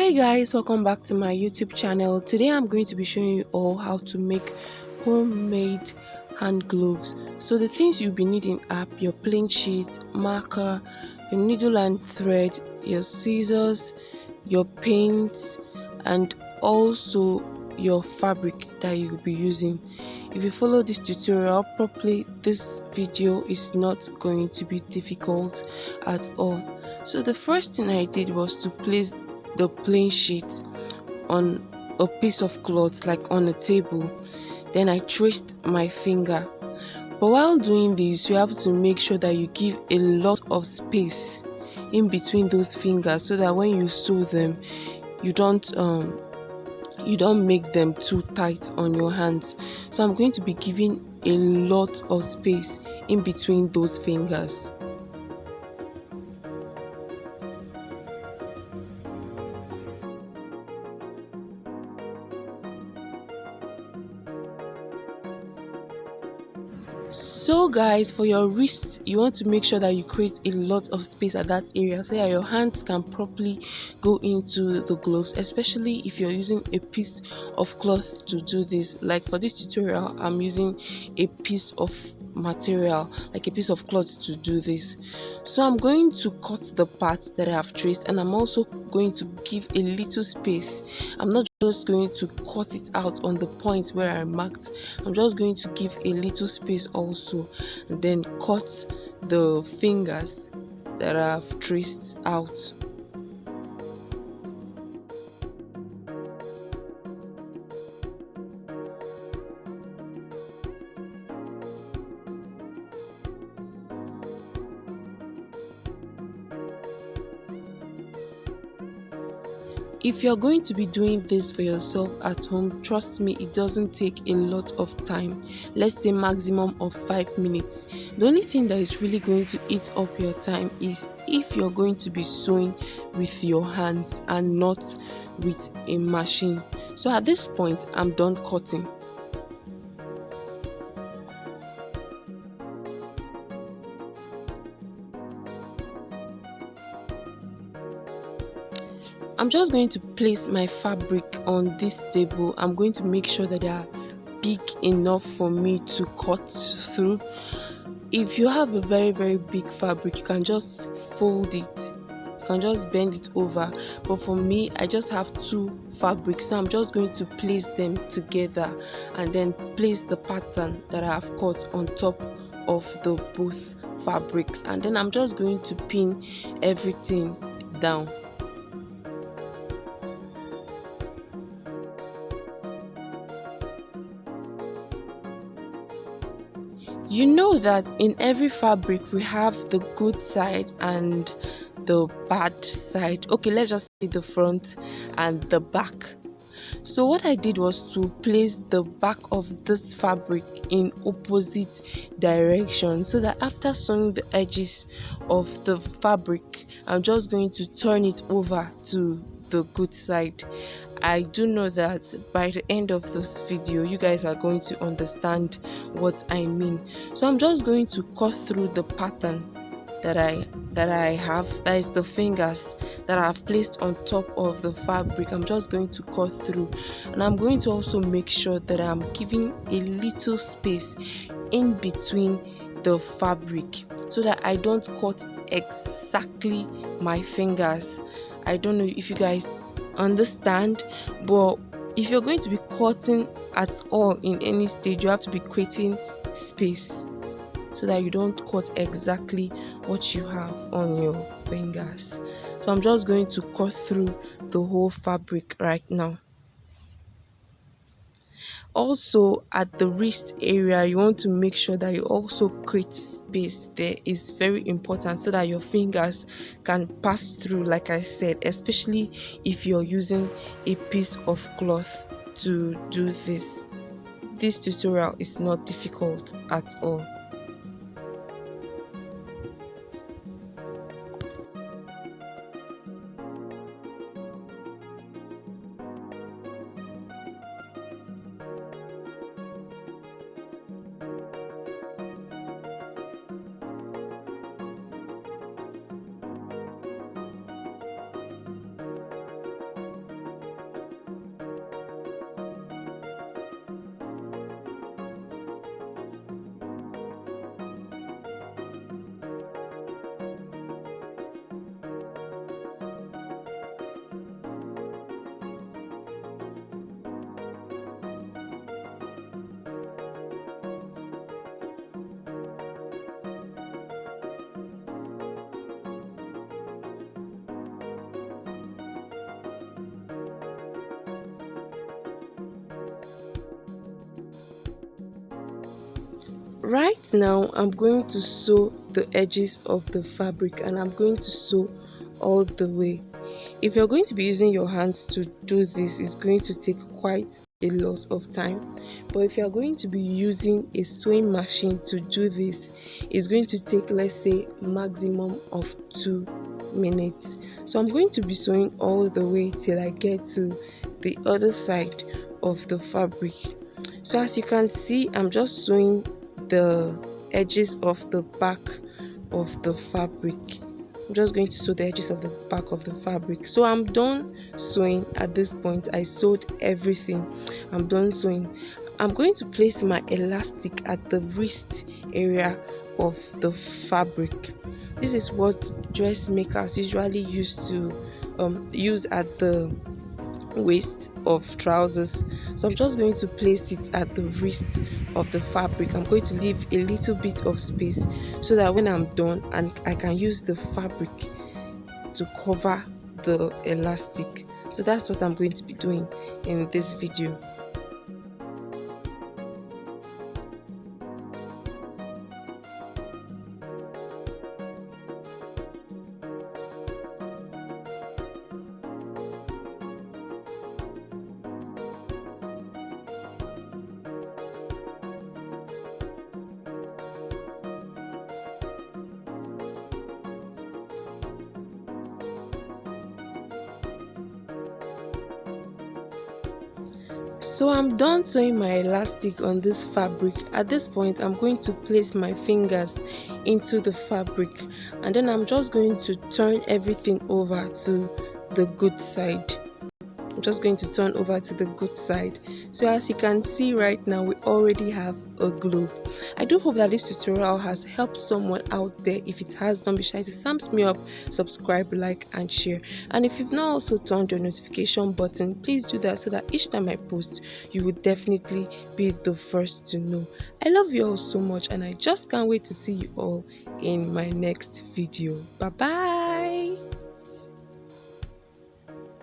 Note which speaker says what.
Speaker 1: Hi guys, welcome back to my YouTube channel. Today I'm going to be showing you all how to make homemade hand gloves. So the things you'll be needing are your plain sheet, marker, your needle and thread, your scissors, your paints, and also your fabric that you'll be using. If you follow this tutorial properly, this video is not going to be difficult at all. So the first thing I did was to place the plain sheet on a piece of cloth, like on a table. Then I traced my finger. But while doing this, you have to make sure that you give a lot of space in between those fingers, so that when you sew them, you don't make them too tight on your hands. So I'm going to be giving a lot of space in between those fingers. So guys, for your wrists, you want to make sure that you create a lot of space at that area, so that your hands can properly go into the gloves, especially if you're using a piece of cloth to do this. Like for this tutorial, I'm using a piece of material, like a piece of cloth, to do this. So I'm going to cut the part that I have traced, and I'm also going to give a little space. I'm not just going to cut it out on the point where I marked. I'm just going to give a little space also, and then cut the fingers that I've traced out. If you're going to be doing this for yourself at home, trust me, it doesn't take a lot of time. Let's say maximum of 5 minutes. The only thing that is really going to eat up your time is if you're going to be sewing with your hands and not with a machine. So at this point, I'm done cutting. I'm just going to place my fabric on this table. I'm going to make sure that they are big enough for me to cut through. If you have a very big fabric, you can just fold it, you can just bend it over. But for me, I just have two fabrics, so I'm just going to place them together and then place the pattern that I have cut on top of the both fabrics, and then I'm just going to pin everything down. You know that in every fabric we have the good side and the bad side. Okay, let's just see the front and the back. So what I did was to place the back of this fabric in opposite direction, so that after sewing the edges of the fabric, I'm just going to turn it over to the good side. I do know that by the end of this video, you guys are going to understand what I mean. So I'm just going to cut through the pattern that I have, that is the fingers that I have placed on top of the fabric. I'm just going to cut through, and I'm going to also make sure that I'm giving a little space in between the fabric, so that I don't cut exactly my fingers. I don't know if you guys understand, but if you're going to be cutting at all in any stage, you have to be creating space, so that you don't cut exactly what you have on your fingers. So I'm just going to cut through the whole fabric right now. Also, at the wrist area, you want to make sure that you also create space there. Is very important, so that your fingers can pass through, like I said, especially if you're using a piece of cloth to do this. This tutorial is not difficult at all. Right now I'm going to sew the edges of the fabric, and I'm going to sew all the way. If you're going to be using your hands to do this, it's going to take quite a lot of time. But if you're going to be using a sewing machine to do this, it's going to take, let's say, maximum of 2 minutes. So I'm going to be sewing all the way till I get to the other side of the fabric. So as you can see, I'm just sewing the edges of the back of the fabric. I'm just going to sew the edges of the back of the fabric. So I'm done sewing at this point. I sewed everything. I'm done sewing. I'm going to place my elastic at the wrist area of the fabric. This is what dressmakers usually used to use at the waist of trousers. So I'm just going to place it at the wrist of the fabric. I'm going to leave a little bit of space so that when I'm done, and I can use the fabric to cover the elastic. So that's what I'm going to be doing in this video. So I'm done sewing my elastic on this fabric. At this point, I'm going to place my fingers into the fabric, and then I'm just going to turn everything over to the good side. I'm just going to turn over to the good side. So as you can see right now, we already have a glove. I do hope that this tutorial has helped someone out there. If it has, don't be shy to thumbs me up, subscribe, like and share. And if you've not also turned your notification button, please do that so that each time I post, you will definitely be the first to know. I love you all so much, and I just can't wait to see you all in my next video. Bye bye.